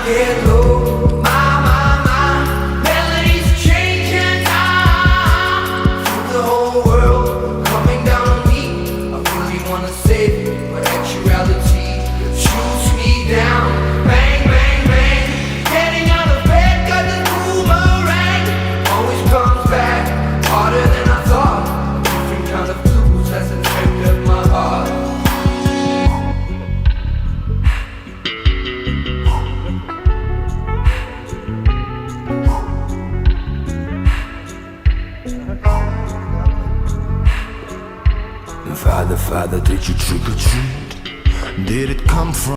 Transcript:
get low. My melodies changing now. Feel the whole world coming down on me. I really wanna save it, but actuality shoots me down. Bang, bang, bang. Getting out of bed, got the boomerang. Always comes back harder than I thought. Different kind of blues has infected my heart. Father, Father, did you trick or treat? Did it come from